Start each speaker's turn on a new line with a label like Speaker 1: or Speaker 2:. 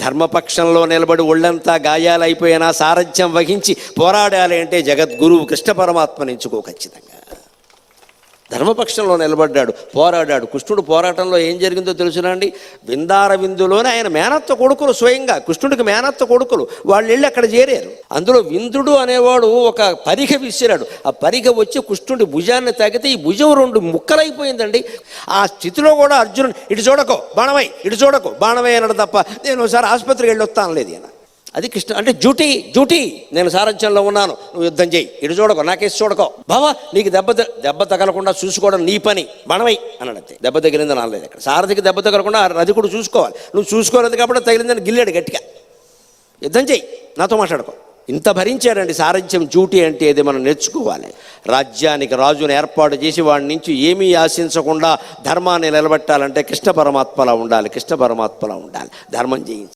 Speaker 1: ధర్మపక్షంలో నిలబడి ఒళ్ళంతా గాయాలైపోయినా సారథ్యం వహించి పోరాడాలి అంటే జగద్గురువు కృష్ణ పరమాత్మని ఎంచుకో ఖచ్చితంగా. ధర్మపక్షంలో నిలబడ్డాడు, పోరాడాడు. కృష్ణుడు పోరాటంలో ఏం జరిగిందో తెలుసునండి. విందార విందులోనే ఆయన మేనత్త కొడుకులు, స్వయంగా కృష్ణుడికి మేనత్త కొడుకులు వాళ్ళు వెళ్ళి అక్కడ చేరారు. అందులో విందుడు అనేవాడు ఒక పరిగ విసిరాడు. ఆ పరిగ వచ్చి కృష్ణుడి భుజాన్ని తాకితే ఈ భుజం 2 ముక్కలైపోయిందండి. ఆ స్థితిలో కూడా అర్జునుడు ఇటు చూడకో బాణమై, ఇటు చూడకో బాణమై అన్నాడు తప్ప నేను ఒకసారి ఆసుపత్రికి వెళ్ళి వస్తాను లేదు ఆయన. అది కృష్ణ అంటే డ్యూటీ. నేను సారథ్యంలో ఉన్నాను, నువ్వు యుద్ధం చేయి, ఇటు చూడకో, నాకేసి చూడకో, బావా నీకు దెబ్బ తగలకుండా చూసుకోవడం నీ పని, బాణమై అన్నాడు. అంతే, దెబ్బ తగిలిందని అనలేదు అక్కడ. సారథికి దెబ్బ తగలకుండా రథికుడు చూసుకోవాలి. నువ్వు చూసుకోలేదు కాబట్టి తగిలిందని గిల్లాడు గట్టిగా. యుద్ధం చేయి, నాతో మాట్లాడుకో. ఇంత భరించాడండి. సారథ్యం డ్యూటీ అంటే ఇది మనం నేర్చుకోవాలి. రాజ్యానికి రాజును ఏర్పాటు చేసి వాడి నుంచి ఏమీ ఆశించకుండా ధర్మాన్ని నిలబెట్టాలంటే కృష్ణ పరమాత్మలా ఉండాలి. ధర్మం చేయించాలి.